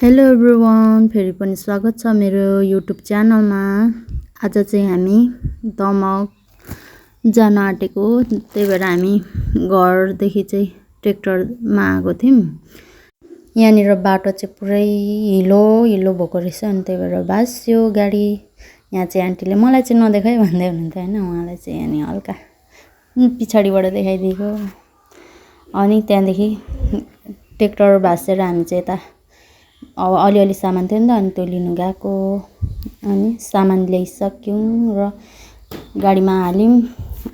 Hello everyone, फेरि पनि स्वागत छ मेरो युट्युब च्यानलमा। आज चाहिँ हामी दमक जान आँटेको, त्यही भएर हामी घरदेखि चाहिँ ट्र्याक्टरमा आएको थियौँ। यहाँनिर बाटो चाहिँ पुरै हिलो भएको रहेछ, अनि त्यही भएर भास्यो गाडी। यहाँ चाहिँ आन्टीले मलाई चाहिँ नदेखाइ भन्दै हुनुहुन्थ्यो होइन, उहाँलाई चाहिँ अनि हल्का पछाडिबाट देखाइदिएको। अनि त्यहाँदेखि ट्र्याक्टर भाँसेर हामी चाहिँ यता अब अलिअलि सामान थियो नि त, अनि त्यो लिनु गएको। अनि सामान ल्याइसक्यौँ र गाडीमा हाल्यौँ।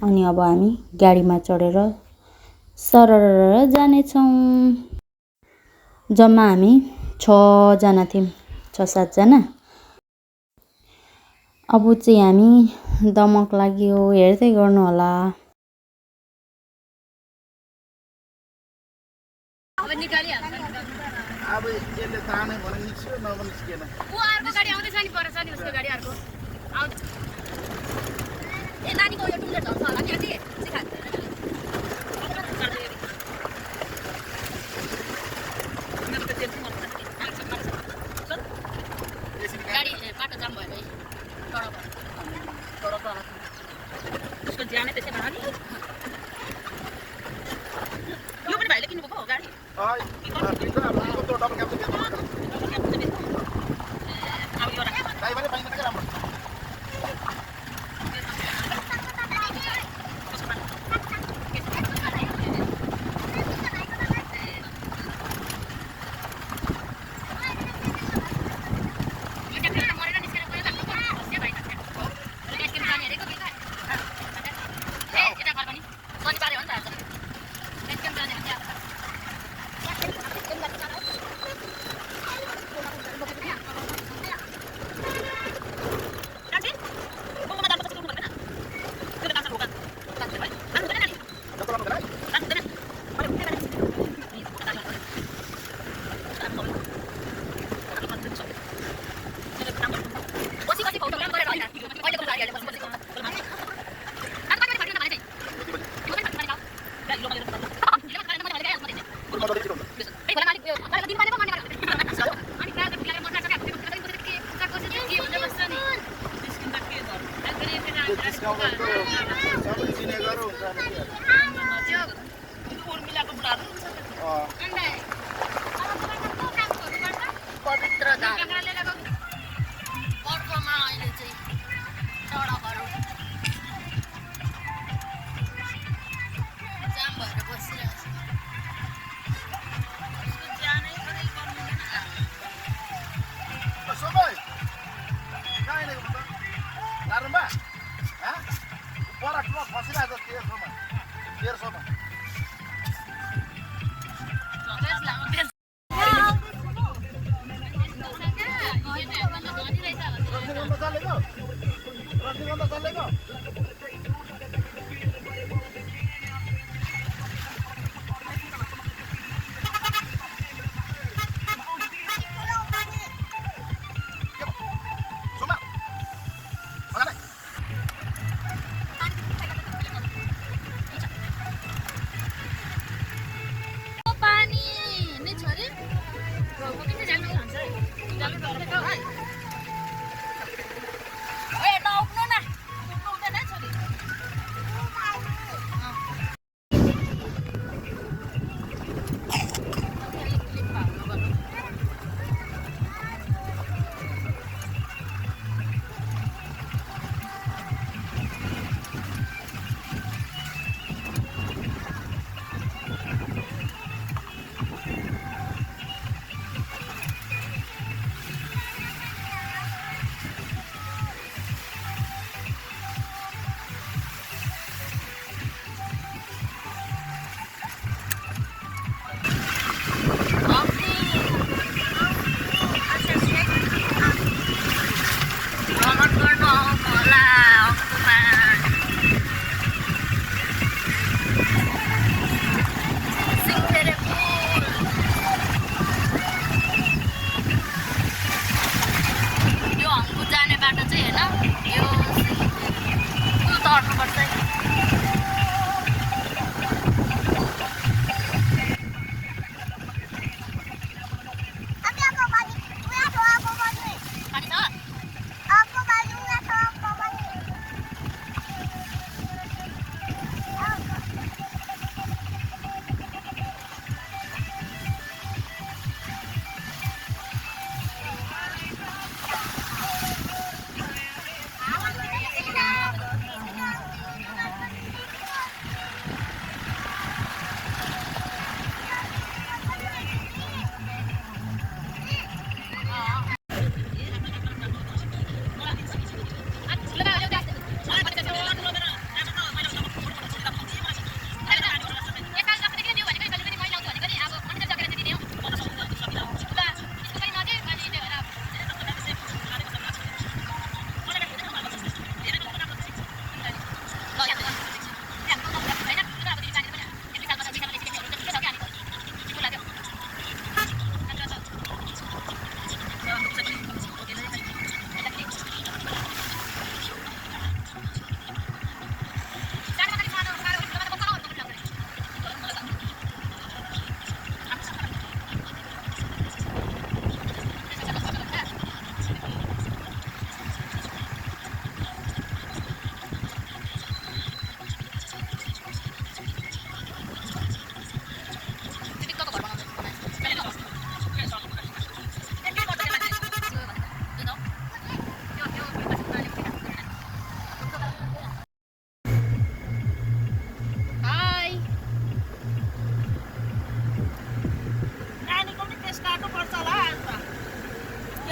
अनि अब हामी गाडीमा चढेर सरर जानेछौँ। जम्मा हामी 6 जना थियौँ, 6-7 जना। अब चाहिँ हामी दमक लाग्यो, हेर्दै गर्नु होला। अब यसले ताने भने निस्क्यो नभए निस्केन। उ अर्को गाडी आउँदैछ नि, पर छ नि उसको गाडी अर्को आउँछ। ए नानीको यो टुलेट झर्छ होला नि आन्टी, सिखा गाडी बाटो जाम भयो भाइ, तर उसको ज्यानै त्यसै भएन नि। यो पनि भाइले किन्नुभएको हो गाडी?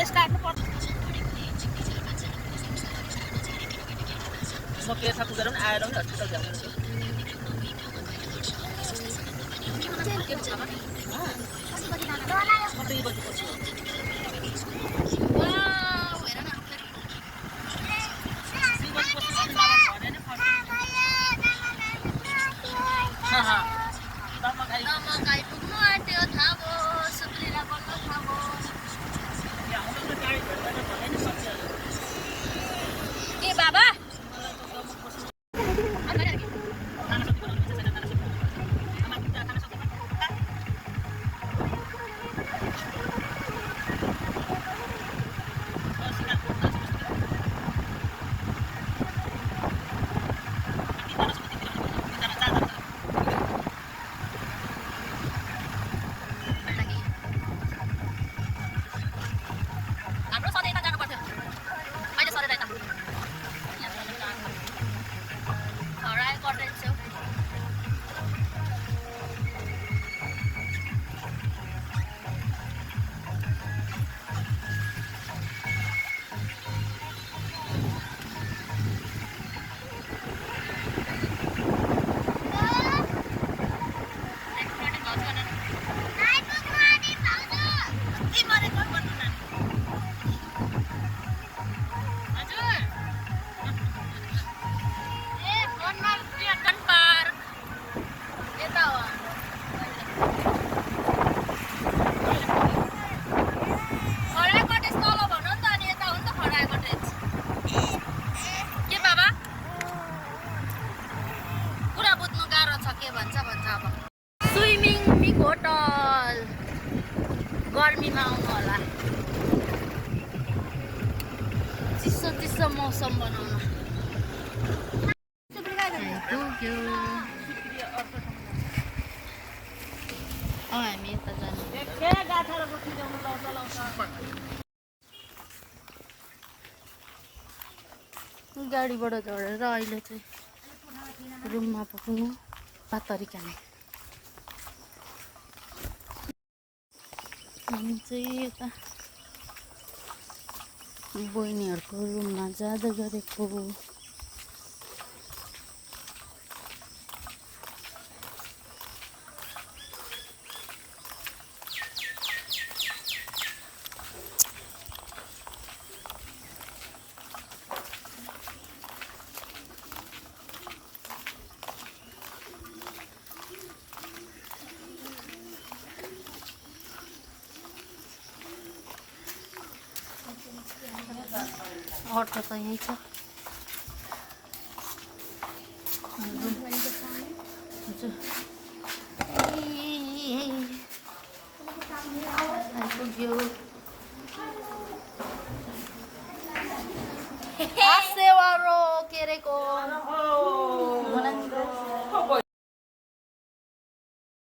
केस काट्नु पर्छ म पेसा पुगेर पनि आएर पनि हस्पिटल भ्याउनु के छ भने कति बजी पछि वाउ हेर न नमकाई पुग्नु आँट्यो थाहा भयो सुत्रीलाई बल्ल थाहा भयो ए बाबा हाम्रो सधैँ यता जानु पर्थ्यो अहिले सधैँ यता हरायो गर्दै छु स्विमिङ पिक होटल गर्मीमा आउनु होला चिसो चिसो मौसम बनाउन हामी यता जानु गाडीबाट झरेर अहिले चाहिँ रुममा पुग्नु 8 तरिका नै हामी चाहिँ यता बहिनीहरूको रुममा जाँदै गरेको अटो त यहीँ छ आइपुग्यो सेवारो के अरेको